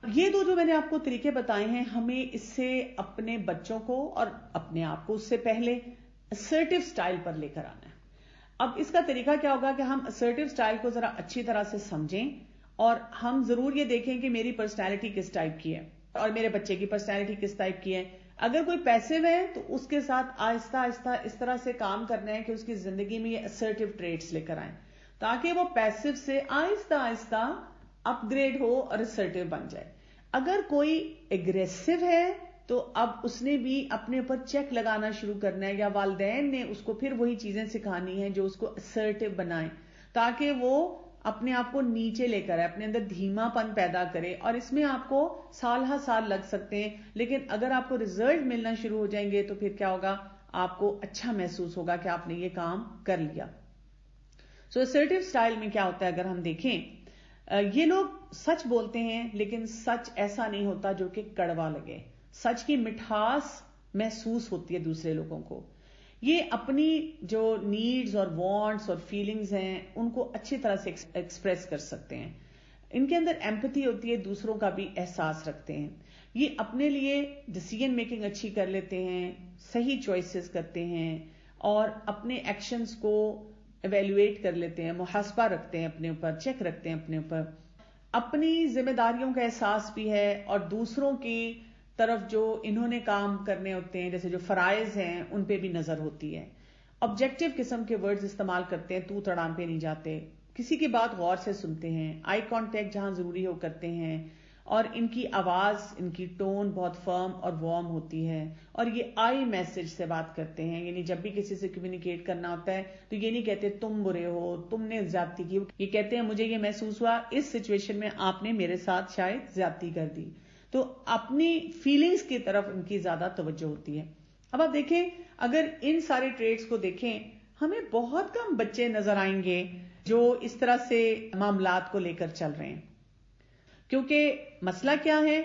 یہ دو جو میں نے آپ کو طریقے بتائے ہیں، ہمیں اس سے اپنے بچوں کو اور اپنے آپ کو اس سے پہلے assertive سٹائل پر لے کر آنا ہے۔ اب اس کا طریقہ کیا ہوگا کہ ہم assertive سٹائل کو ذرا اچھی طرح سے سمجھیں اور ہم ضرور یہ دیکھیں کہ میری پرسنالٹی کس ٹائپ کی ہے اور میرے بچے کی پرسنالٹی کس ٹائپ کی ہے۔ اگر کوئی پیسو ہے تو اس کے ساتھ آہستہ آہستہ اس طرح سے کام کرنا ہے کہ اس کی زندگی میں یہ assertive ٹریٹس لے کر آئیں تاکہ وہ پیسو سے آہستہ آہستہ اپ گریڈ ہو اور assertive بن جائے۔ اگر کوئی اگریسو ہے تو اب اس نے بھی اپنے اوپر چیک لگانا شروع کرنا ہے یا والدین نے اس کو پھر وہی چیزیں سکھانی ہیں جو اس کو assertive بنائیں تاکہ وہ اپنے آپ کو نیچے لے کر آئے، اپنے اندر دھیما پن پیدا کرے۔ اور اس میں آپ کو سال ہا سال لگ سکتے ہیں، لیکن اگر آپ کو ریزلٹ ملنا شروع ہو جائیں گے تو پھر کیا ہوگا، آپ کو اچھا محسوس ہوگا کہ آپ نے یہ کام کر لیا۔ سو assertive سٹائل میں کیا ہوتا ہے، اگر ہم دیکھیں یہ لوگ سچ بولتے ہیں لیکن سچ ایسا نہیں ہوتا جو کہ کڑوا لگے، سچ کی مٹھاس محسوس ہوتی ہے دوسرے لوگوں کو۔ یہ اپنی جو نیڈز اور وانٹس اور فیلنگز ہیں ان کو اچھی طرح سے ایکسپریس کر سکتے ہیں، ان کے اندر ایمپتھی ہوتی ہے، دوسروں کا بھی احساس رکھتے ہیں، یہ اپنے لیے ڈیسیژن میکنگ اچھی کر لیتے ہیں، صحیح چوائسز کرتے ہیں اور اپنے ایکشنز کو ایویلویٹ کر لیتے ہیں، محاسبہ رکھتے ہیں اپنے اوپر، چیک رکھتے ہیں اپنے اوپر، اپنی ذمہ داریوں کا احساس بھی ہے اور دوسروں کی طرف جو انہوں نے کام کرنے ہوتے ہیں جیسے جو فرائض ہیں ان پہ بھی نظر ہوتی ہے۔ آبجیکٹو قسم کے ورڈز استعمال کرتے ہیں، تو تڑام پہ نہیں جاتے، کسی کی بات غور سے سنتے ہیں، آئی کانٹیکٹ جہاں ضروری ہو کرتے ہیں، اور ان کی آواز، ان کی ٹون بہت فرم اور وارم ہوتی ہے، اور یہ آئی میسج سے بات کرتے ہیں، یعنی جب بھی کسی سے کمیونیکیٹ کرنا ہوتا ہے تو یہ نہیں کہتے تم برے ہو، تم نے زیادتی کی، یہ کہتے ہیں مجھے یہ محسوس ہوا اس سچویشن میں آپ نے میرے ساتھ شاید زیادتی کر دی، تو اپنی فیلنگز کی طرف ان کی زیادہ توجہ ہوتی ہے۔ اب آپ دیکھیں اگر ان سارے ٹریٹس کو دیکھیں ہمیں بہت کم بچے نظر آئیں گے جو اس طرح سے معاملات کو لے کر چل رہے ہیں، کیونکہ مسئلہ کیا ہے،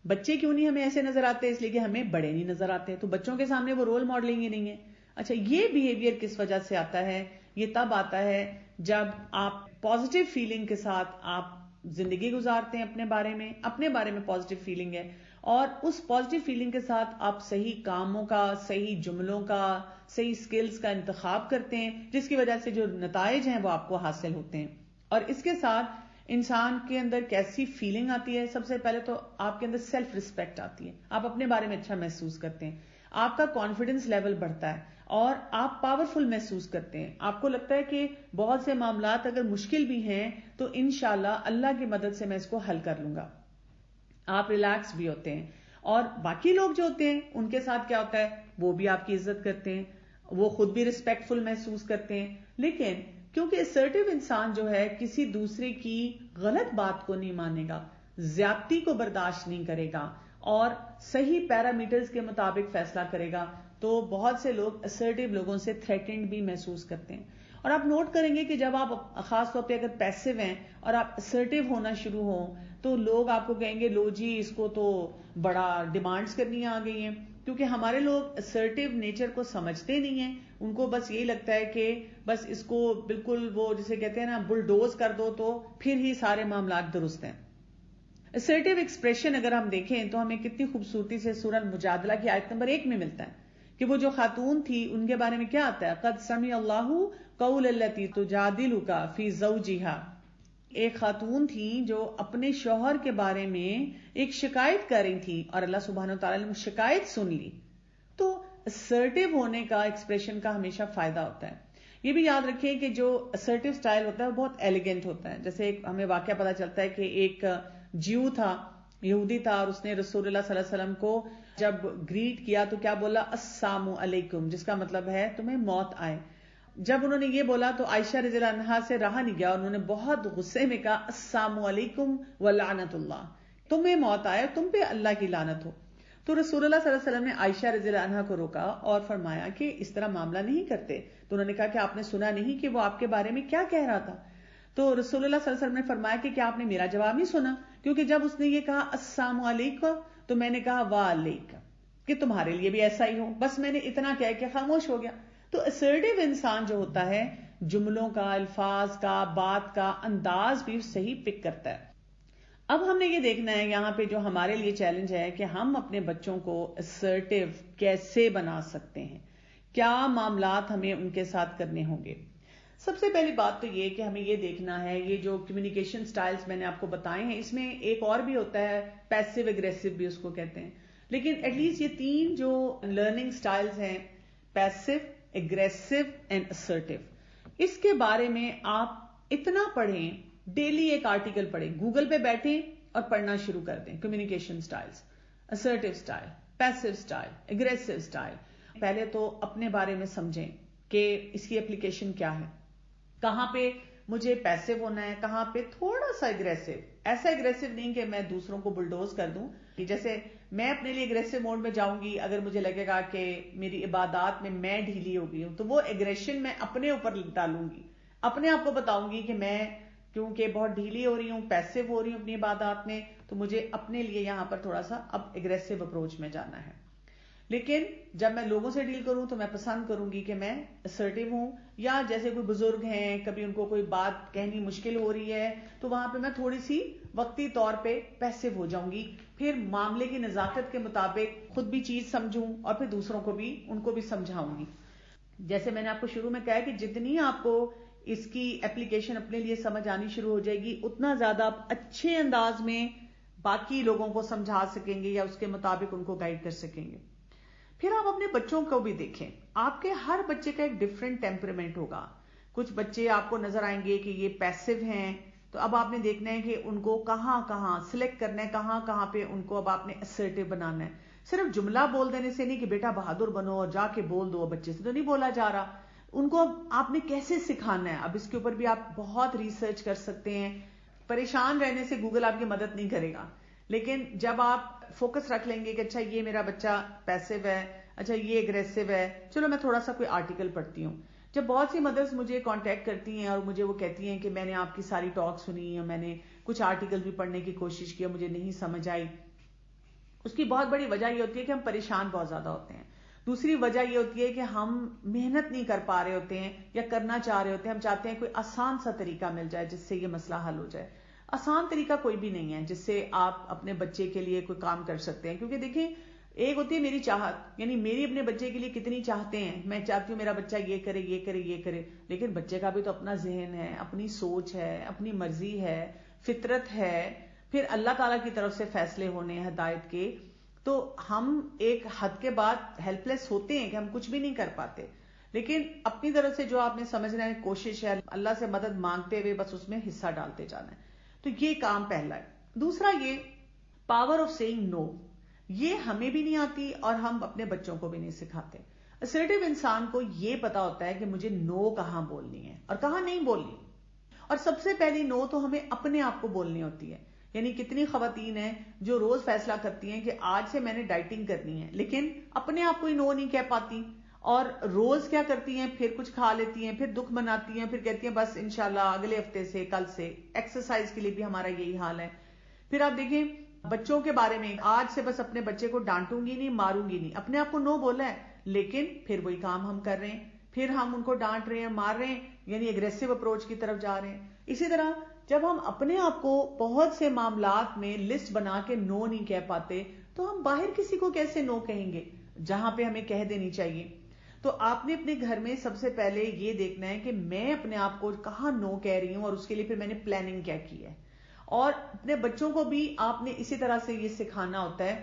بچے کیوں نہیں ہمیں ایسے نظر آتے، اس لیے کہ ہمیں بڑے نہیں نظر آتے، تو بچوں کے سامنے وہ رول ماڈلنگ ہی نہیں ہے۔ اچھا، یہ بیہیویئر کس وجہ سے آتا ہے؟ یہ تب آتا ہے جب آپ پازیٹیو فیلنگ کے ساتھ آپ زندگی گزارتے ہیں، اپنے بارے میں پازیٹیو فیلنگ ہے، اور اس پازیٹیو فیلنگ کے ساتھ آپ صحیح کاموں کا، صحیح جملوں کا، صحیح سکلز کا انتخاب کرتے ہیں جس کی وجہ سے جو نتائج ہیں وہ آپ کو حاصل ہوتے ہیں۔ اور اس کے ساتھ انسان کے اندر کیسی فیلنگ آتی ہے؟ سب سے پہلے تو آپ کے اندر سیلف ریسپیکٹ آتی ہے، آپ اپنے بارے میں اچھا محسوس کرتے ہیں، آپ کا کانفیڈنس لیول بڑھتا ہے اور آپ پاورفل محسوس کرتے ہیں، آپ کو لگتا ہے کہ بہت سے معاملات اگر مشکل بھی ہیں تو انشاءاللہ اللہ کی مدد سے میں اس کو حل کر لوں گا، آپ ریلیکس بھی ہوتے ہیں، اور باقی لوگ جو ہوتے ہیں ان کے ساتھ کیا ہوتا ہے، وہ بھی آپ کی عزت کرتے ہیں، وہ خود بھی ریسپیکٹفل محسوس کرتے ہیں۔ لیکن کیونکہ اسرٹیو انسان جو ہے کسی دوسرے کی غلط بات کو نہیں مانے گا، زیادتی کو برداشت نہیں کرے گا اور صحیح پیرامیٹرز کے مطابق فیصلہ کرے گا، تو بہت سے لوگ اسرٹیو لوگوں سے تھریٹنڈ بھی محسوس کرتے ہیں۔ اور آپ نوٹ کریں گے کہ جب آپ خاص طور پہ اگر پیسو ہیں اور آپ اسرٹیو ہونا شروع ہوں تو لوگ آپ کو کہیں گے لو جی اس کو تو بڑا ڈیمانڈز کرنی آ گئی ہیں، کیونکہ ہمارے لوگ اسرٹیو نیچر کو سمجھتے نہیں ہیں، ان کو بس یہی لگتا ہے کہ بس اس کو بالکل وہ جسے کہتے ہیں نا بلڈوز کر دو تو پھر ہی سارے معاملات درست ہیں۔ اسرٹیو ایکسپریشن اگر ہم دیکھیں تو ہمیں کتنی خوبصورتی سے سورہ المجادلہ کی آیت نمبر 1 میں ملتا ہے کہ وہ جو خاتون تھی ان کے بارے میں کیا آتا ہے، قد سمع اللہ قول التی تجادلک فی زوجہا، ایک خاتون تھی جو اپنے شوہر کے بارے میں ایک شکایت کر رہی تھی اور اللہ سبحانہ وتعالی نے شکایت سن لی۔ تو اسرٹیو ہونے کا، ایکسپریشن کا ہمیشہ فائدہ ہوتا ہے۔ یہ بھی یاد رکھیں کہ جو اسرٹیو سٹائل ہوتا ہے وہ بہت ایلیگنٹ ہوتا ہے۔ جیسے ایک ہمیں واقعہ پتا چلتا ہے کہ ایک جیو تھا، یہودی تھا، اور اس نے رسول اللہ صلی اللہ علیہ وسلم کو جب گریٹ کیا تو کیا بولا، السلام علیکم، جس کا مطلب ہے تمہیں موت آئے۔ جب انہوں نے یہ بولا تو عائشہ رضی اللہ عنہا سے رہا نہیں گیا اور انہوں نے بہت غصے میں کہا السلام علیکم ولعنت اللہ، تمہیں موت آئے، تم پہ اللہ کی لعنت ہو۔ تو رسول اللہ صلی اللہ علیہ وسلم نے عائشہ رضی اللہ عنہا کو روکا اور فرمایا کہ اس طرح معاملہ نہیں کرتے۔ تو انہوں نے کہا کہ آپ نے سنا نہیں کہ وہ آپ کے بارے میں کیا کہہ رہا تھا؟ تو رسول اللہ صلی اللہ علیہ وسلم نے فرمایا کہ کیا آپ نے میرا جواب نہیں سنا؟ کیونکہ جب اس نے یہ کہا السلام علیکم تو میں نے کہا وعلیکم، کہ تمہارے لیے بھی ایسا ہی ہو، بس میں نے اتنا کہہ کے خاموش ہو گیا۔ تو اسرٹیو انسان جو ہوتا ہے جملوں کا، الفاظ کا، بات کا انداز بھی صحیح پک کرتا ہے۔ اب ہم نے یہ دیکھنا ہے یہاں پہ جو ہمارے لیے چیلنج ہے کہ ہم اپنے بچوں کو assertive کیسے بنا سکتے ہیں، کیا معاملات ہمیں ان کے ساتھ کرنے ہوں گے۔ سب سے پہلی بات تو یہ کہ ہمیں یہ دیکھنا ہے، یہ جو کمیونیکیشن سٹائلز میں نے آپ کو بتائے ہیں، اس میں ایک اور بھی ہوتا ہے پیسو اگریسو بھی اس کو کہتے ہیں، لیکن ایٹ لیسٹ یہ 3 جو لرننگ سٹائلز ہیں، پیسو، اگریسو اینڈ assertive، اس کے بارے میں آپ اتنا پڑھیں، ڈیلی ایک آرٹیکل پڑھیں، گوگل پہ بیٹھیں اور پڑھنا شروع کر دیں۔ Communication styles, assertive style, passive style, aggressive style. پہلے تو اپنے بارے میں سمجھیں کہ اس کی اپلیکیشن کیا ہے، کہاں پہ مجھے پیسو ہونا ہے، کہاں پہ تھوڑا سا اگریسو، ایسا اگریسو نہیں کہ میں دوسروں کو بلڈوز کر دوں، جیسے میں اپنے لیے اگریسو موڈ میں جاؤں گی، اگر مجھے لگے گا کہ میری عبادات میں ڈھیلی ہو گئی ہوں تو وہ اگریشن میں اپنے اوپر ڈالوں گی، اپنے آپ کو بتاؤں گی کہ میں کیونکہ بہت ڈھیلی ہو رہی ہوں، پیسو ہو رہی ہوں اپنی عبادات میں، تو مجھے اپنے لیے یہاں پر تھوڑا سا اب اگریسو اپروچ میں جانا ہے۔ لیکن جب میں لوگوں سے ڈیل کروں تو میں پسند کروں گی کہ میں assertive ہوں، یا جیسے کوئی بزرگ ہیں، کبھی ان کو کوئی بات کہنی مشکل ہو رہی ہے تو وہاں پہ میں تھوڑی سی وقتی طور پہ پیسو ہو جاؤں گی، پھر معاملے کی نزاکت کے مطابق خود بھی چیز سمجھوں اور پھر دوسروں کو بھی ان کو بھی سمجھاؤں گی۔ جیسے میں نے آپ کو شروع میں کہا کہ جتنی آپ کو اس کی اپلیکیشن اپنے لیے سمجھ آنی شروع ہو جائے گی، اتنا زیادہ آپ اچھے انداز میں باقی لوگوں کو سمجھا سکیں گے یا اس کے مطابق ان کو گائیڈ کر سکیں گے۔ پھر آپ اپنے بچوں کو بھی دیکھیں، آپ کے ہر بچے کا ایک ڈیفرنٹ ٹیمپرمنٹ ہوگا۔ کچھ بچے آپ کو نظر آئیں گے کہ یہ پیسو ہیں، تو اب آپ نے دیکھنا ہے کہ ان کو کہاں کہاں سلیکٹ کرنا ہے، کہاں کہاں پہ ان کو اب آپ نے assertive بنانا ہے۔ صرف جملہ بول دینے سے نہیں کہ بیٹا بہادر بنو اور جا کے بول دو، بچے سے تو نہیں بولا جا رہا، ان کو آپ نے کیسے سکھانا ہے، اب اس کے اوپر بھی آپ بہت ریسرچ کر سکتے ہیں۔ پریشان رہنے سے گوگل آپ کی مدد نہیں کرے گا، لیکن جب آپ فوکس رکھ لیں گے کہ اچھا یہ میرا بچہ پیسو ہے، اچھا یہ اگریسو ہے، چلو میں تھوڑا سا کوئی آرٹیکل پڑھتی ہوں۔ جب بہت سی مدرس مجھے کانٹیکٹ کرتی ہیں اور مجھے وہ کہتی ہیں کہ میں نے آپ کی ساری ٹاک سنی اور میں نے کچھ آرٹیکل بھی پڑھنے کی کوشش کی، مجھے نہیں سمجھ آئی، اس کی بہت بڑی وجہ یہ ہوتی ہے کہ ہم پریشان بہت زیادہ ہوتے ہیں۔ دوسری وجہ یہ ہوتی ہے کہ ہم محنت نہیں کر پا رہے ہوتے ہیں یا کرنا چاہ رہے ہوتے ہیں، ہم چاہتے ہیں کوئی آسان سا طریقہ مل جائے جس سے یہ مسئلہ حل ہو جائے۔ آسان طریقہ کوئی بھی نہیں ہے جس سے آپ اپنے بچے کے لیے کوئی کام کر سکتے ہیں، کیونکہ دیکھیں ایک ہوتی ہے میری چاہت، یعنی میری اپنے بچے کے لیے کتنی چاہتے ہیں، میں چاہتی ہوں میرا بچہ یہ کرے یہ کرے یہ کرے، لیکن بچے کا بھی تو اپنا ذہن ہے، اپنی سوچ ہے، اپنی مرضی ہے، فطرت ہے، پھر اللہ تعالیٰ کی طرف سے فیصلے ہونے ہیں ہدایت کے، تو ہم ایک حد کے بعد ہیلپ لیس ہوتے ہیں کہ ہم کچھ بھی نہیں کر پاتے، لیکن اپنی طرف سے جو آپ نے سمجھنا ہے کوشش ہے، اللہ سے مدد مانگتے ہوئے بس اس میں حصہ ڈالتے جانا ہے۔ تو یہ کام پہلا ہے۔ دوسرا یہ پاور آف سیئنگ نو، یہ ہمیں بھی نہیں آتی اور ہم اپنے بچوں کو بھی نہیں سکھاتے۔ assertive انسان کو یہ پتا ہوتا ہے کہ مجھے نو کہاں بولنی ہے اور کہاں نہیں بولنی، اور سب سے پہلی نو تو ہمیں اپنے آپ کو بولنی ہوتی ہے۔ یعنی کتنی خواتین ہیں جو روز فیصلہ کرتی ہیں کہ آج سے میں نے ڈائٹنگ کرنی ہے، لیکن اپنے آپ کو ہی نو نہیں کہہ پاتی، اور روز کیا کرتی ہیں، پھر کچھ کھا لیتی ہیں، پھر دکھ مناتی ہیں، پھر کہتی ہیں بس انشاءاللہ اگلے ہفتے سے، کل سے۔ ایکسرسائز کے لیے بھی ہمارا یہی حال ہے۔ پھر آپ دیکھیں بچوں کے بارے میں، آج سے بس اپنے بچے کو ڈانٹوں گی نہیں، ماروں گی نہیں، اپنے آپ کو نو بولا ہے، لیکن پھر وہی کام ہم کر رہے ہیں، پھر ہم ان کو ڈانٹ رہے ہیں، مار رہے ہیں، یعنی اگریسو اپروچ کی طرف جا رہے ہیں۔ اسی طرح جب ہم اپنے آپ کو بہت سے معاملات میں لسٹ بنا کے نو نہیں کہہ پاتے، تو ہم باہر کسی کو کیسے نو کہیں گے جہاں پہ ہمیں کہہ دینی چاہیے۔ تو آپ نے اپنے گھر میں سب سے پہلے یہ دیکھنا ہے کہ میں اپنے آپ کو کہاں نو کہہ رہی ہوں، اور اس کے لیے پھر میں نے پلاننگ کیا کی ہے۔ اور اپنے بچوں کو بھی آپ نے اسی طرح سے یہ سکھانا ہوتا ہے،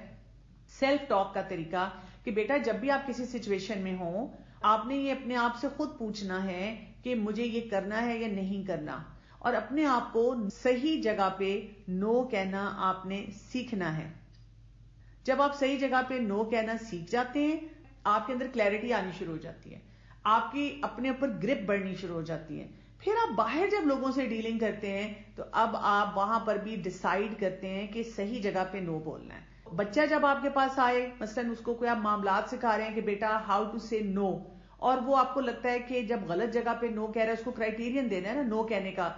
سیلف ٹاک کا طریقہ، کہ بیٹا جب بھی آپ کسی سچویشن میں ہوں، آپ نے یہ اپنے آپ سے خود پوچھنا ہے کہ مجھے یہ کرنا ہے یا نہیں کرنا، اور اپنے آپ کو صحیح جگہ پہ نو کہنا آپ نے سیکھنا ہے۔ جب آپ صحیح جگہ پہ نو کہنا سیکھ جاتے ہیں، آپ کے اندر کلیئرٹی آنی شروع ہو جاتی ہے، آپ کی اپنے اوپر گرپ بڑھنی شروع ہو جاتی ہے۔ پھر آپ باہر جب لوگوں سے ڈیلنگ کرتے ہیں تو اب آپ وہاں پر بھی ڈیسائیڈ کرتے ہیں کہ صحیح جگہ پہ نو بولنا ہے۔ بچہ جب آپ کے پاس آئے، مثلاً اس کو کوئی آپ معاملات سکھا رہے ہیں کہ بیٹا ہاؤ ٹو سے نو، اور وہ آپ کو لگتا ہے کہ جب غلط جگہ پہ نو کہہ رہا ہے، اس کو کرائیٹیرین دینا ہے نا نو کہنے کا،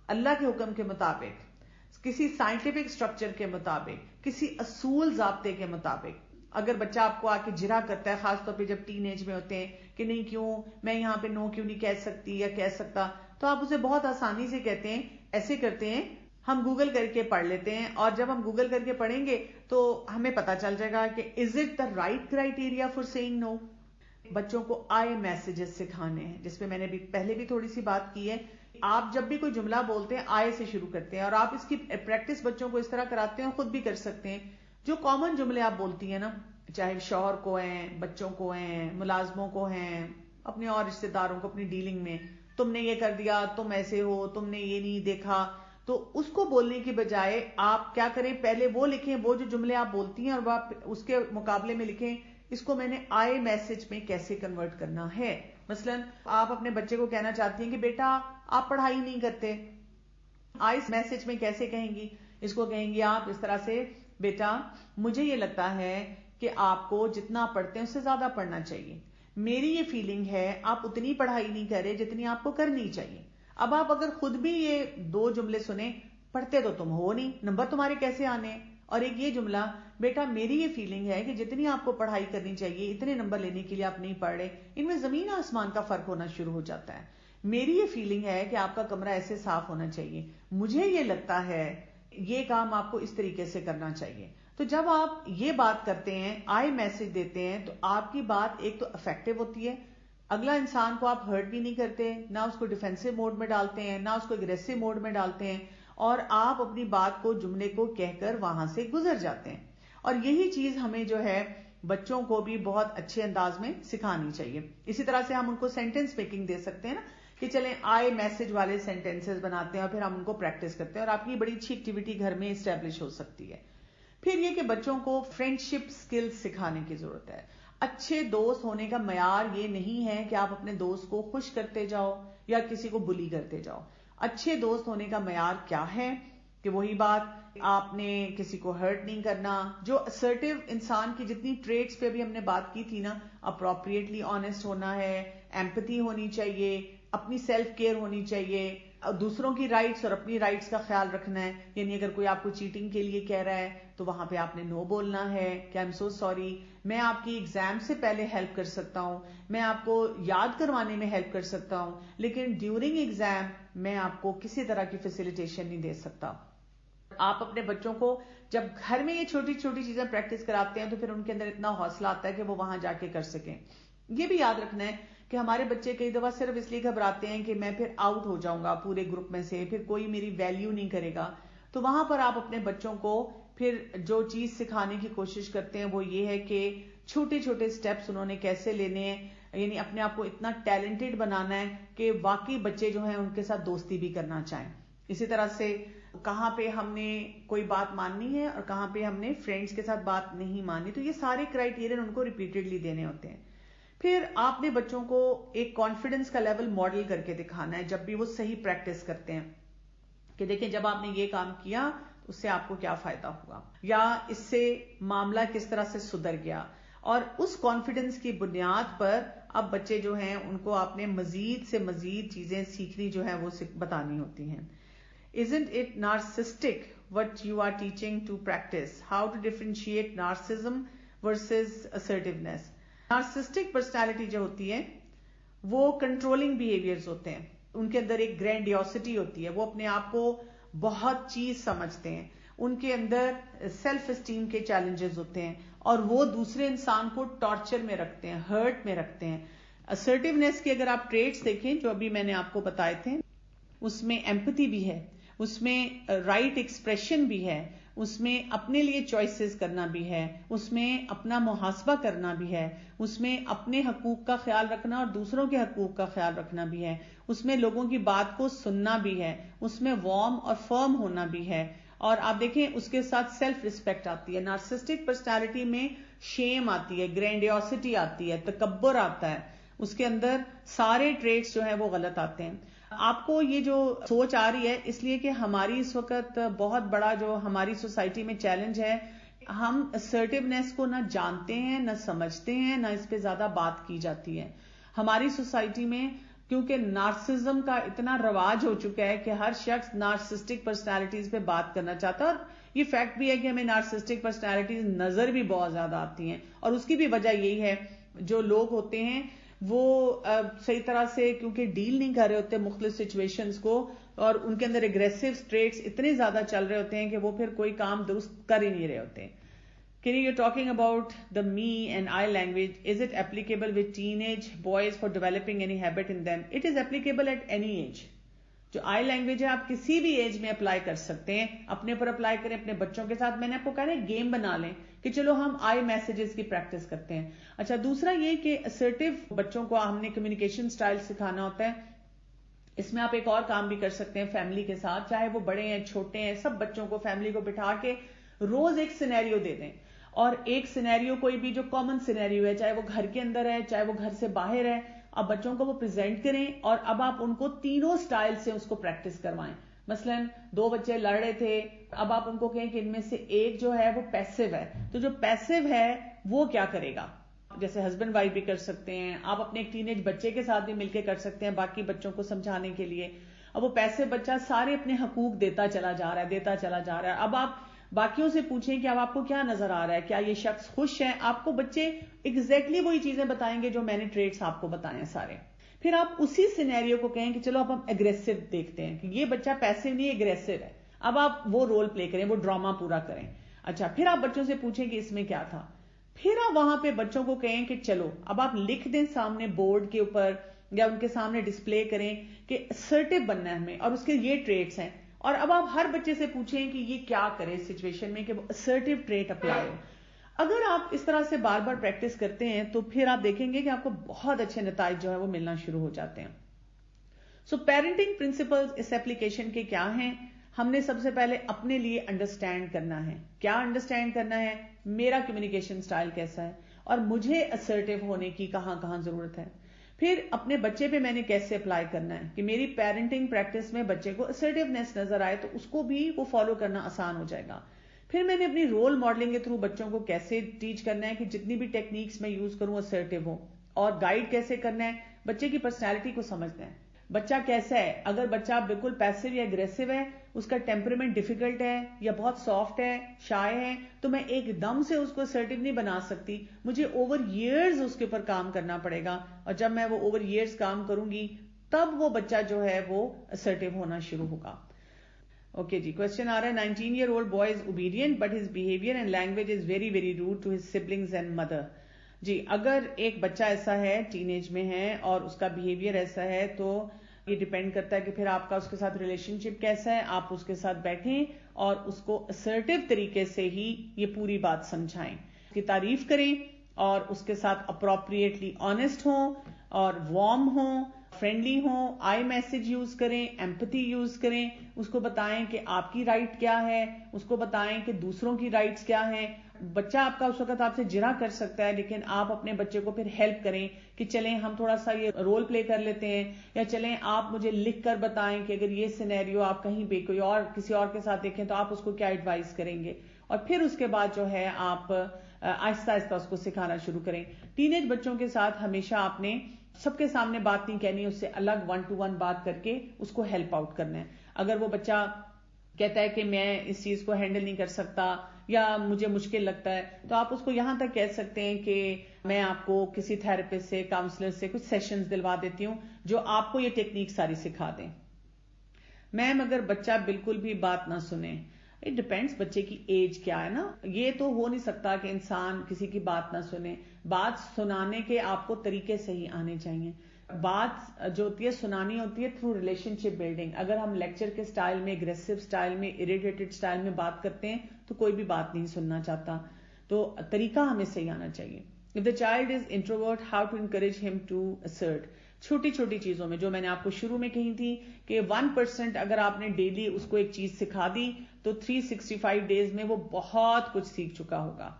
اللہ کے حکم کے مطابق، کسی سائنٹیفک سٹرکچر کے مطابق، کسی اصول ضابطے کے مطابق۔ اگر بچہ آپ کو آ کے جرا کرتا ہے، خاص طور پہ جب ٹین ایج میں ہوتے ہیں کہ نہیں کیوں میں یہاں پہ نو کیوں نہیں کہہ سکتی یا کہہ سکتا، تو آپ اسے بہت آسانی سے کہتے ہیں، ایسے کرتے ہیں ہم گوگل کر کے پڑھ لیتے ہیں, اور جب ہم گوگل کر کے پڑھیں گے تو ہمیں پتا چل جائے گا کہ is it the right criteria for saying no. بچوں کو آئی میسجز سکھانے ہیں, جس پہ میں نے بھی پہلے بھی تھوڑی سی بات کی ہے. آپ جب بھی کوئی جملہ بولتے ہیں آئے سے شروع کرتے ہیں, اور آپ اس کی پریکٹس بچوں کو اس طرح کراتے ہیں, خود بھی کر سکتے ہیں. جو کامن جملے آپ بولتی ہیں نا, چاہے شوہر کو ہیں, بچوں کو ہیں, ملازموں کو ہیں, اپنے اور رشتہ داروں کو اپنی ڈیلنگ میں, تم نے یہ کر دیا, تم ایسے ہو, تم نے یہ نہیں دیکھا, تو اس کو بولنے کی بجائے آپ کیا کریں, پہلے وہ لکھیں, وہ جو جملے آپ بولتی ہیں, اور آپ اس کے مقابلے میں لکھیں اس کو میں نے آئی میسج میں کیسے کنورٹ کرنا ہے. مثلا آپ اپنے بچے کو کہنا چاہتی ہیں کہ بیٹا آپ پڑھائی نہیں کرتے, آئی میسج میں کیسے کہیں گی, اس کو کہیں گی آپ اس طرح سے, بیٹا مجھے یہ لگتا ہے کہ آپ کو جتنا پڑھتے ہیں اس سے زیادہ پڑھنا چاہیے, میری یہ فیلنگ ہے آپ اتنی پڑھائی نہیں کر رہے جتنی آپ کو کرنی چاہیے. اب آپ اگر خود بھی یہ دو جملے سنیں, پڑھتے تو تم ہو نہیں, نمبر تمہارے کیسے آنے, اور ایک یہ جملہ, بیٹا میری یہ فیلنگ ہے کہ جتنی آپ کو پڑھائی کرنی چاہیے اتنے نمبر لینے کے لیے آپ نہیں پڑھ رہے. ان میں زمین آسمان کا فرق ہونا شروع ہو جاتا ہے. میری یہ فیلنگ ہے کہ آپ کا کمرہ ایسے صاف ہونا چاہیے, مجھے یہ لگتا ہے یہ کام آپ کو اس طریقے سے کرنا چاہیے. تو جب آپ یہ بات کرتے ہیں, آئی میسج دیتے ہیں, تو آپ کی بات ایک تو افیکٹو ہوتی ہے, اگلا انسان کو آپ ہرٹ بھی نہیں کرتے, نہ اس کو ڈیفینسو موڈ میں ڈالتے ہیں, نہ اس کو اگریسو موڈ میں ڈالتے ہیں, اور آپ اپنی بات کو, جملے کو کہہ کر وہاں سے گزر جاتے ہیں. اور یہی چیز ہمیں جو ہے بچوں کو بھی بہت اچھے انداز میں سکھانی چاہیے. اسی طرح سے ہم ان کو سینٹینس میکنگ دے سکتے ہیں نا, کہ چلیں آئی میسج والے سینٹینسز بناتے ہیں, اور پھر ہم ان کو پریکٹس کرتے ہیں, اور آپ کی بڑی اچھی ایکٹیویٹی گھر میں اسٹیبلش ہو سکتی ہے. پھر یہ کہ بچوں کو فرینڈشپ سکلز سکھانے کی ضرورت ہے. اچھے دوست ہونے کا معیار یہ نہیں ہے کہ آپ اپنے دوست کو خوش کرتے جاؤ یا کسی کو بلی کرتے جاؤ. اچھے دوست ہونے کا معیار کیا ہے کہ وہی بات, آپ نے کسی کو ہرٹ نہیں کرنا, جو اسرٹیو انسان کی جتنی ٹریٹس پہ بھی ہم نے بات کی تھی نا, اپروپریٹلی آنےسٹ ہونا ہے, ایمپتھی ہونی چاہیے, اپنی سیلف کیئر ہونی چاہیے, دوسروں کی رائٹس اور اپنی رائٹس کا خیال رکھنا ہے. یعنی اگر کوئی آپ کو چیٹنگ کے لیے کہہ رہا ہے تو وہاں پہ آپ نے نو بولنا ہے کہ آئی ایم سو سوری, میں آپ کی ایگزام سے پہلے ہیلپ کر سکتا ہوں, میں آپ کو یاد کروانے میں ہیلپ کر سکتا ہوں, لیکن ڈیورنگ ایگزام میں آپ کو کسی طرح کی فیسیلیٹیشن نہیں دے سکتا. آپ اپنے بچوں کو جب گھر میں یہ چھوٹی چھوٹی چیزیں پریکٹس کراتے ہیں تو پھر ان کے اندر اتنا حوصلہ آتا ہے کہ وہ وہاں جا کے کر سکیں. یہ بھی یاد رکھنا ہے کہ ہمارے بچے کئی دفعہ صرف اس لیے گھبراتے ہیں کہ میں پھر آؤٹ ہو جاؤں گا پورے گروپ میں سے, پھر کوئی میری ویلیو نہیں کرے گا. تو وہاں پر آپ اپنے بچوں کو پھر جو چیز سکھانے کی کوشش کرتے ہیں وہ یہ ہے کہ چھوٹے چھوٹے سٹیپس انہوں نے کیسے لینے ہیں, یعنی اپنے آپ کو اتنا ٹیلنٹڈ بنانا ہے کہ واقعی بچے جو ہیں ان کے ساتھ دوستی بھی کرنا چاہیں. اسی طرح سے کہاں پہ ہم نے کوئی بات ماننی ہے اور کہاں پہ ہم نے فرینڈز کے ساتھ بات نہیں ماننی, تو یہ سارے کرائیٹیرین ان کو ریپیٹڈلی دینے ہوتے ہیں. پھر آپ نے بچوں کو ایک کانفیڈنس کا لیول ماڈل کر کے دکھانا ہے جب بھی وہ صحیح پریکٹس کرتے ہیں, کہ دیکھیں جب آپ نے یہ کام کیا تو اس سے آپ کو کیا فائدہ ہوا, یا اس سے معاملہ کس طرح سے سدھر گیا, اور اس کانفیڈنس کی بنیاد پر اب بچے جو ہیں ان کو آپ نے مزید سے مزید چیزیں سیکھنی جو ہے وہ بتانی ہوتی ہیں. Isn't it narcissistic what you are teaching to practice? How to differentiate narcissism versus assertiveness? Narcissistic personality جو ہوتی ہے وہ controlling behaviors ہوتے ہیں, ان کے اندر ایک grandiosity ہوتی ہے, وہ اپنے آپ کو بہت چیز سمجھتے ہیں, ان کے اندر سیلف اسٹیم کے چیلنجز ہوتے ہیں, اور وہ دوسرے انسان کو ٹارچر میں رکھتے ہیں, ہرٹ میں رکھتے ہیں. assertiveness کے اگر آپ ٹریٹس دیکھیں جو ابھی میں نے آپ کو بتائے تھے, اس میں ایمپتھی بھی ہے, اس میں رائٹ ایکسپریشن بھی ہے, اس میں اپنے لیے چوائسز کرنا بھی ہے, اس میں اپنا محاسبہ کرنا بھی ہے, اس میں اپنے حقوق کا خیال رکھنا اور دوسروں کے حقوق کا خیال رکھنا بھی ہے, اس میں لوگوں کی بات کو سننا بھی ہے, اس میں وارم اور فرم ہونا بھی ہے, اور آپ دیکھیں اس کے ساتھ سیلف ریسپیکٹ آتی ہے. نارسسٹک پرسنالٹی میں شیم آتی ہے, گرینڈیوسٹی آتی ہے, تکبر آتا ہے, اس کے اندر سارے ٹریٹس جو ہیں وہ غلط آتے ہیں. آپ کو یہ جو سوچ آ رہی ہے اس لیے کہ ہماری اس وقت بہت بڑا جو ہماری سوسائٹی میں چیلنج ہے, ہم assertiveness کو نہ جانتے ہیں نہ سمجھتے ہیں, نہ اس پہ زیادہ بات کی جاتی ہے. ہماری سوسائٹی میں کیونکہ نارسزم کا اتنا رواج ہو چکا ہے کہ ہر شخص نارسسٹک پرسنالٹیز پہ بات کرنا چاہتا ہے, اور یہ فیکٹ بھی ہے کہ ہمیں نارسسٹک پرسنالٹیز نظر بھی بہت زیادہ آتی ہیں, اور اس کی بھی وجہ یہی ہے جو لوگ ہوتے ہیں وہ صحیح طرح سے کیونکہ ڈیل نہیں کر رہے ہوتے مختلف سچویشنز کو, اور ان کے اندر اگریسو ٹریٹس اتنے زیادہ چل رہے ہوتے ہیں کہ وہ پھر کوئی کام درست کر ہی نہیں رہے ہوتے. Kiri, you're talking about the me and I language. Is it applicable with teenage boys for developing any habit in them? It is applicable at any age. جو آئی لینگویج ہے آپ کسی بھی ایج میں اپلائی کر سکتے ہیں, اپنے پر اپلائی کریں, اپنے بچوں کے ساتھ. میں نے آپ کو کہا ہے گیم بنا لیں کہ چلو ہم آئی میسجز کی پریکٹس کرتے ہیں. اچھا, دوسرا یہ کہ assertive بچوں کو ہم نے کمیونیکیشن سٹائل سکھانا ہوتا ہے. اس میں آپ ایک اور کام بھی کر سکتے ہیں فیملی کے ساتھ, چاہے وہ بڑے ہیں چھوٹے ہیں, سب بچوں کو فیملی کو بٹھا کے روز ایک سینیریو دے دیں, اور ایک سینیریو کوئی بھی جو کامن سینیریو ہے, چاہے وہ گھر کے اندر ہے چاہے وہ گھر سے باہر ہے, اب بچوں کو وہ پریزنٹ کریں اور اب آپ ان کو تینوں سٹائل سے اس کو پریکٹس کروائیں. مثلا 2 بچے لڑ رہے تھے, اب آپ ان کو کہیں کہ ان میں سے ایک جو ہے وہ پیسو ہے, تو جو پیسو ہے وہ کیا کرے گا. جیسے ہسبینڈ وائف بھی کر سکتے ہیں, آپ اپنے ایک ٹین ایج بچے کے ساتھ بھی مل کے کر سکتے ہیں باقی بچوں کو سمجھانے کے لیے. اب وہ پیسے بچہ سارے اپنے حقوق دیتا چلا جا رہا ہے. اب آپ باقیوں سے پوچھیں کہ اب آپ کو کیا نظر آ رہا ہے, کیا یہ شخص خوش ہے, آپ کو بچے ایگزیکٹلی وہی چیزیں بتائیں گے جو میں نے ٹریٹس آپ کو بتائے ہیں سارے. پھر آپ اسی سینیریو کو کہیں کہ چلو اب ہم اگریسو دیکھتے ہیں کہ یہ بچہ پیسو نہیں اگریسو ہے, اب آپ وہ رول پلے کریں, وہ ڈراما پورا کریں. اچھا, پھر آپ بچوں سے پوچھیں کہ اس میں کیا تھا. پھر آپ وہاں پہ بچوں کو کہیں کہ چلو اب آپ لکھ دیں سامنے بورڈ کے اوپر یا ان کے سامنے ڈسپلے کریں کہ assertive بننا ہے ہمیں اور اس کے یہ ٹریٹس ہیں, اور اب آپ ہر بچے سے پوچھیں کہ یہ کیا کرے سچویشن میں کہ وہ assertive ٹریٹ اپلائی ہو. اگر آپ اس طرح سے بار بار پریکٹس کرتے ہیں تو پھر آپ دیکھیں گے کہ آپ کو بہت اچھے نتائج جو ہے وہ ملنا شروع ہو جاتے ہیں. سو پیرنٹنگ پرنسپلز اس ایپلیکیشن کے کیا ہیں؟ ہم نے سب سے پہلے اپنے لیے انڈرسٹینڈ کرنا ہے. کیا انڈرسٹینڈ کرنا ہے؟ میرا کمیونیکیشن سٹائل کیسا ہے اور مجھے assertive ہونے کی کہاں کہاں ضرورت ہے. پھر اپنے بچے پہ میں نے کیسے اپلائی کرنا ہے کہ میری پیرنٹنگ پریکٹس میں بچے کو assertiveness نظر آئے تو اس کو بھی وہ فالو کرنا آسان ہو جائے گا. پھر میں نے اپنی رول ماڈلنگ کے تھرو بچوں کو کیسے ٹیچ کرنا ہے کہ جتنی بھی ٹیکنیکس میں یوز کروں assertive ہوں, اور گائیڈ کیسے کرنا ہے, بچے کی پرسنالٹی کو سمجھنا ہے. بچہ کیسا ہے, اگر بچہ بالکل پیسو یا اگریسو ہے, اس کا ٹیمپرمنٹ ڈیفیکلٹ ہے یا بہت سافٹ ہے, شائے ہے, تو میں ایک دم سے اس کو assertive نہیں بنا سکتی, مجھے اوور ایئرز اس کے اوپر کام کرنا پڑے گا, اور جب میں وہ اوور ایئرز کام کروں گی تب وہ بچہ جو ہے وہ assertive ہونا شروع ہوگا. اوکے جی, کوشچن آ رہا ہے 19-year-old boy is obedient but his behavior and language is very very rude to his siblings and mother. جی, اگر ایک بچہ ایسا ہے, ٹین ایج میں ہے اور اس کا بیہیویئر ایسا ہے, تو یہ ڈیپینڈ کرتا ہے کہ پھر آپ کا اس کے ساتھ ریلیشن شپ کیسا ہے. آپ اس کے ساتھ بیٹھیں اور اس کو assertive طریقے سے ہی یہ پوری بات سمجھائیں, اس کی تعریف کریں اور اس کے ساتھ اپروپریٹلی آنےسٹ ہوں اور وارم ہوں, فرینڈلی ہوں, آئی میسج یوز کریں, ایمپتھی یوز کریں, اس کو بتائیں کہ آپ کی رائٹ کیا ہے, اس کو بتائیں کہ دوسروں کی رائٹس کیا ہیں. بچہ آپ کا اس وقت آپ سے جرا کر سکتا ہے, لیکن آپ اپنے بچے کو پھر ہیلپ کریں کہ چلیں ہم تھوڑا سا یہ رول پلے کر لیتے ہیں, یا چلیں آپ مجھے لکھ کر بتائیں کہ اگر یہ سینیریو آپ کہیں پہ کوئی اور کسی اور کے ساتھ دیکھیں تو آپ اس کو کیا ایڈوائز کریں گے. اور پھر اس کے بعد جو ہے آپ آہستہ آہستہ اس کو سکھانا شروع کریں. ٹین ایج بچوں کے ساتھ ہمیشہ آپ نے سب کے سامنے بات نہیں کہنی, اس سے الگ 1-to-1 بات کر کے اس کو ہیلپ آؤٹ کرنا ہے. اگر وہ بچہ کہتا ہے کہ میں اس چیز کو ہینڈل نہیں کر سکتا یا مجھے مشکل لگتا ہے, تو آپ اس کو یہاں تک کہہ سکتے ہیں کہ میں آپ کو کسی تھراپسٹ سے, کاؤنسلر سے کچھ سیشنز دلوا دیتی ہوں جو آپ کو یہ ٹیکنیک ساری سکھا دیں. میم اگر بچہ بالکل بھی بات نہ سنے, اٹ ڈپینڈس بچے کی ایج کیا ہے نا. یہ تو ہو نہیں سکتا کہ انسان کسی کی بات نہ سنے. بات سنانے کے آپ کو طریقے صحیح آنے چاہیے. بات جو ہوتی ہے سنانی ہوتی ہے تھرو ریلیشن شپ بلڈنگ. اگر ہم لیکچر کے سٹائل میں, اگریسو سٹائل میں, اریٹیٹڈ سٹائل میں بات کرتے ہیں تو کوئی بھی بات نہیں سننا چاہتا. تو طریقہ ہمیں صحیح آنا چاہیے. If the child is introvert, how to encourage him to assert. چھوٹی چھوٹی چیزوں میں جو میں نے آپ کو شروع میں کہی تھی کہ 1% اگر آپ نے ڈیلی اس کو ایک چیز سکھا دی تو 365 ڈیز میں وہ بہت کچھ سیکھ چکا ہوگا.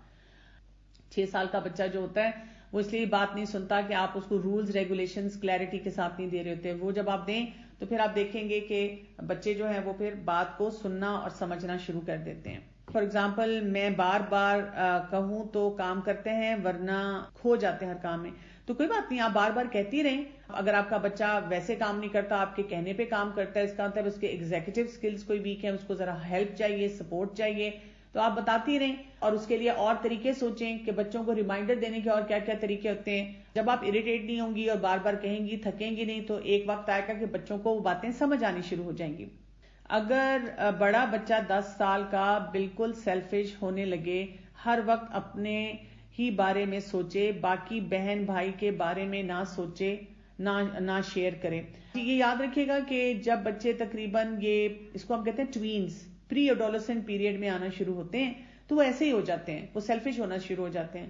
6 سال کا بچہ جو ہوتا ہے وہ اس لیے بات نہیں سنتا کہ آپ اس کو رولز ریگولیشنز کلیئرٹی کے ساتھ نہیں دے رہے ہوتے. وہ جب آپ دیں تو پھر آپ دیکھیں گے کہ بچے جو ہیں وہ پھر بات کو سننا اور سمجھنا شروع کر دیتے ہیں. فار ایگزامپل, میں بار بار کہوں تو کام کرتے ہیں ورنہ کھو جاتے ہیں ہر کام میں. تو کوئی بات نہیں, آپ بار بار کہتی رہیں. اگر آپ کا بچہ ویسے کام نہیں کرتا, آپ کے کہنے پہ کام کرتا ہے, اس کا مطلب اس کے ایگزیکٹو سکلز کوئی ویک ہے, اس کو ذرا ہیلپ چاہیے, سپورٹ چاہیے, تو آپ بتاتی رہیں اور اس کے لیے اور طریقے سوچیں کہ بچوں کو ریمائنڈر دینے کے اور کیا کیا طریقے ہوتے ہیں. جب آپ اریٹیٹ نہیں ہوں گی اور بار بار کہیں گی, تھکیں گی نہیں, تو ایک وقت آئے گا کہ بچوں کو وہ باتیں سمجھ آنی شروع ہو جائیں گی. اگر بڑا بچہ 10 سال کا بالکل سیلفش ہونے لگے, ہر وقت اپنے ہی بارے میں سوچے, باقی بہن بھائی کے بارے میں نہ سوچے, نہ شیئر کرے. یہ یاد رکھیے گا کہ جب بچے تقریباً یہ اس کو ہم کہتے ہیں ٹوینز, پری ایڈولسنٹ پیریڈ میں آنا شروع ہوتے ہیں, تو وہ ایسے ہی ہو جاتے ہیں, وہ سیلفش ہونا شروع ہو جاتے ہیں.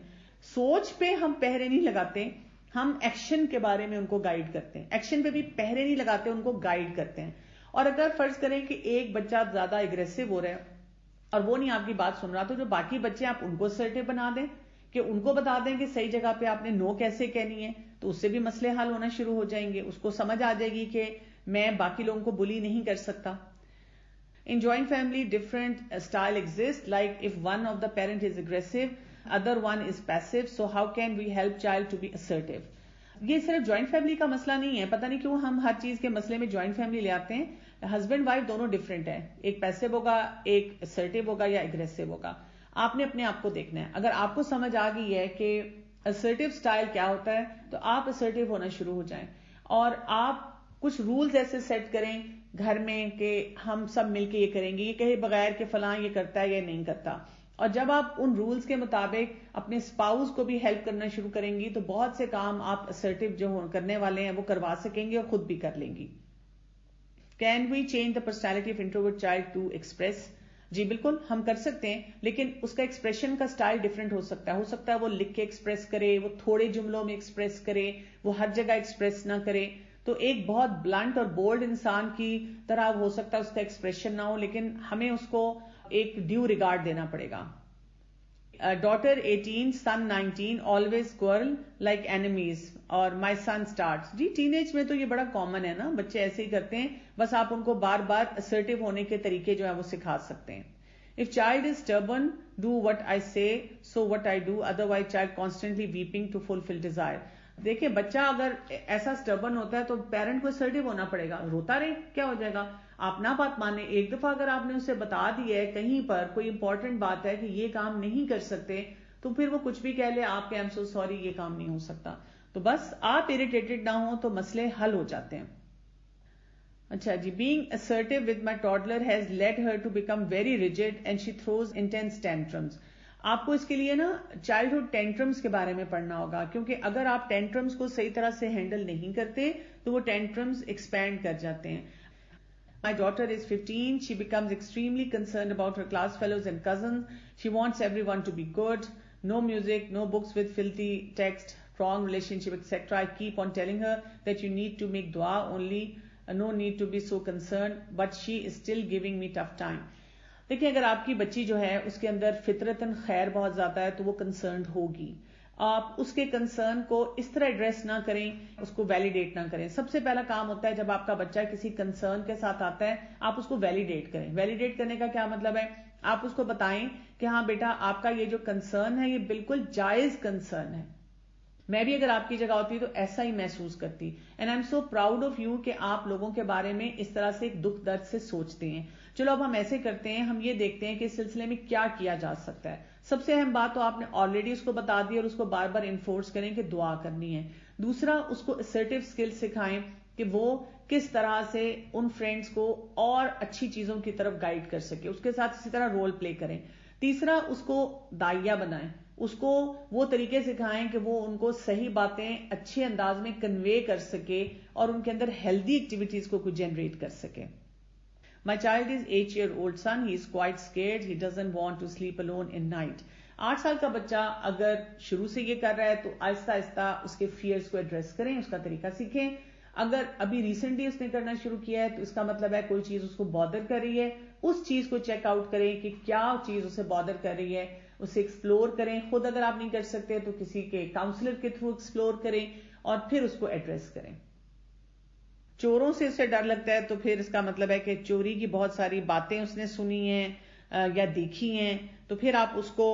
سوچ پہ ہم پہرے نہیں لگاتے, ہم ایکشن کے بارے میں ان کو گائیڈ کرتے ہیں. ایکشن پہ بھی پہرے نہیں لگاتے, ان کو گائیڈ کرتے ہیں. اور اگر فرض کریں کہ ایک بچہ زیادہ اگریسو ہو رہا ہے اور وہ نہیں آپ کی بات سن رہا, تو جو باقی بچے آپ ان کو اسرٹیو بنا دیں, کہ ان کو بتا دیں کہ صحیح جگہ پہ آپ نے نو کیسے کہنی ہے, تو اس سے بھی مسئلے حل ہونا شروع ہو جائیں گے. اس کو سمجھ آ جائے گی کہ میں باقی لوگوں کو بلی نہیں کر سکتا. In joint family, different style exists. Like if one of the parent is aggressive, other one is passive. So how can we help child to be assertive? یہ صرف جوائنٹ فیملی کا مسئلہ نہیں ہے. پتہ نہیں کیوں ہم ہر چیز کے مسئلے میں جوائنٹ فیملی لے آتے ہیں. ہسبینڈ وائف دونوں ڈفرینٹ ہیں, ایک پیسو ہوگا, ایک assertive ہوگا یا اگریسو ہوگا. آپ نے اپنے آپ کو دیکھنا ہے. اگر آپ کو سمجھ آ گئی ہے کہ assertive اسٹائل کیا ہوتا ہے, تو آپ assertive ہونا شروع ہو جائیں, اور آپ کچھ رولز ایسے سیٹ کریں گھر میں کہ ہم سب مل کے یہ کریں گے, یہ کہے بغیر کہ فلاں یہ کرتا ہے یا نہیں کرتا. اور جب آپ ان رولز کے مطابق اپنے سپاؤس کو بھی ہیلپ کرنا شروع کریں گی, تو بہت سے کام آپ assertive جو کرنے والے ہیں وہ کروا سکیں گے اور خود بھی کر لیں گی. Can we change the personality of introvert child to express? جی بالکل ہم کر سکتے ہیں, لیکن اس کا ایکسپریشن کا سٹائل ڈفرینٹ ہو سکتا ہے. ہو سکتا ہے وہ لکھ کے ایکسپریس کرے, وہ تھوڑے جملوں میں ایکسپریس کرے, وہ ہر جگہ ایکسپریس نہ کرے. تو ایک بہت بلنٹ اور بولڈ انسان کی طرح ہو سکتا ہے اس کا ایکسپریشن نہ ہو, لیکن ہمیں اس کو ایک ڈیو ریگارڈ دینا پڑے گا. Daughter 18, son 19, always quarrel like enemies, اور my son starts. جی ٹین ایج میں تو یہ بڑا کامن ہے نا, بچے ایسے ہی کرتے ہیں, بس آپ ان کو بار بار assertive ہونے کے طریقے جو ہیں وہ سکھا سکتے ہیں. If child is stubborn, do what I say, so what I do, otherwise child constantly weeping to fulfill desire. دیکھیں بچہ اگر ایسا سٹربن ہوتا ہے تو پیرنٹ کو assertive ہونا پڑے گا. روتا رہے کیا ہو جائے گا, آپ نہ بات مانے. ایک دفعہ اگر آپ نے اسے بتا دی ہے کہیں پر کوئی امپورٹنٹ بات ہے کہ یہ کام نہیں کر سکتے, تو پھر وہ کچھ بھی کہہ لے آپ کے I'm so sorry یہ کام نہیں ہو سکتا, تو بس آپ اریٹیٹڈ نہ ہوں تو مسئلے حل ہو جاتے ہیں. اچھا جی, being assertive with my toddler has led her to become very rigid and she throws intense tantrums. آپ کو اس کے لیے نا چائلڈہڈ ٹینٹرمز کے بارے میں پڑھنا ہوگا, کیونکہ اگر آپ ٹینٹرمز کو صحیح طرح سے ہینڈل نہیں کرتے تو وہ ٹینٹرمز ایکسپینڈ کر جاتے ہیں. My daughter is 15. She becomes extremely concerned about her class fellows and cousins. She wants everyone to be good. No music, no books with filthy text, wrong relationship, etc. I keep on telling her that you need to make dua only. No need to be so concerned. But she is still giving me tough time. دیکھیں اگر آپ کی بچی جو ہے اس کے اندر فطرتاً خیر بہت زیادہ ہے تو وہ کنسرنڈ ہوگی. آپ اس کے کنسرن کو اس طرح ایڈریس نہ کریں, اس کو ویلیڈیٹ نہ کریں. سب سے پہلا کام ہوتا ہے جب آپ کا بچہ کسی کنسرن کے ساتھ آتا ہے, آپ اس کو ویلیڈیٹ کریں. ویلیڈیٹ کرنے کا کیا مطلب ہے, آپ اس کو بتائیں کہ ہاں بیٹا آپ کا یہ جو کنسرن ہے یہ بالکل جائز کنسرن ہے, میں بھی اگر آپ کی جگہ ہوتی تو ایسا ہی محسوس کرتی. And I am so proud of you کہ آپ لوگوں کے بارے میں اس طرح سے ایک دکھ درد سے سوچتے ہیں. چلو اب ہم ایسے کرتے ہیں, ہم یہ دیکھتے ہیں کہ اس سلسلے میں کیا کیا جا سکتا ہے. سب سے اہم بات تو آپ نے آلریڈی اس کو بتا دی اور اس کو بار بار انفورس کریں کہ دعا کرنی ہے. دوسرا, اس کو assertive اسکل سکھائیں کہ وہ کس طرح سے ان فرینڈز کو اور اچھی چیزوں کی طرف گائیڈ کر سکے, اس کے ساتھ اسی طرح رول پلے کریں. تیسرا, اس کو داعیہ بنائیں, اس کو وہ طریقے سکھائیں کہ وہ ان کو صحیح باتیں اچھے انداز میں کنوے کر سکے اور ان کے اندر ہیلدی ایکٹیویٹیز کو کچھ جنریٹ کر سکے. My child is 8-year-old son. He is quite scared. He doesn't want to sleep alone in night. 8 سال کا بچہ اگر شروع سے یہ کر رہا ہے تو آہستہ آہستہ اس کے فیئرز کو ایڈریس کریں, اس کا طریقہ سیکھیں. اگر ابھی ریسنٹلی اس نے کرنا شروع کیا ہے تو اس کا مطلب ہے کوئی چیز اس کو بادر کر رہی ہے, اس چیز کو چیک آؤٹ کریں کہ کیا چیز اسے بادر کر رہی ہے, اسے ایکسپلور کریں. خود اگر آپ نہیں کر سکتے تو کسی کے کاؤنسلر کے تھرو ایکسپلور کریں اور پھر اس کو ایڈریس کریں. چوروں سے اسے ڈر لگتا ہے تو پھر اس کا مطلب ہے کہ چوری کی بہت ساری باتیں اس نے سنی ہیں یا دیکھی ہیں, تو پھر آپ اس کو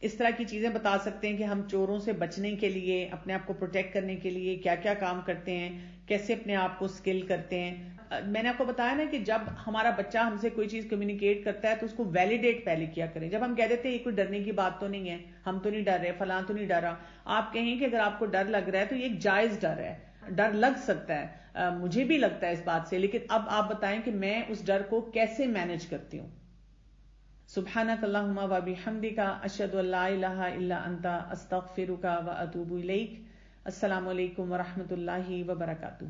اس طرح کی چیزیں بتا سکتے ہیں کہ ہم چوروں سے بچنے کے لیے, اپنے آپ کو پروٹیکٹ کرنے کے لیے کیا کیا کام کرتے ہیں, کیسے اپنے آپ کو اسکل کرتے ہیں. میں نے آپ کو بتایا نا کہ جب ہمارا بچہ ہم سے کوئی چیز کمیونیکیٹ کرتا ہے تو اس کو ویلیڈیٹ پہلے کیا کریں. جب ہم کہہ دیتے ہیں یہ کوئی ڈرنے کی بات تو نہیں ہے, ہم تو نہیں ڈر رہے, فلاں تو نہیں ڈرا, آپ کہیں کہ اگر آپ کو ڈر لگ رہا ہے تو یہ ایک جائز ڈر ہے, ڈر لگ سکتا ہے, مجھے بھی لگتا ہے اس بات سے, لیکن اب آپ بتائیں کہ میں اس ڈر کو کیسے مینج کرتی ہوں. سبحانک اللہم و بحمدک اشہد ان لا الہ الا انت استغفرک و اتوب الیک. السلام علیکم ورحمۃ اللہ وبرکاتہ.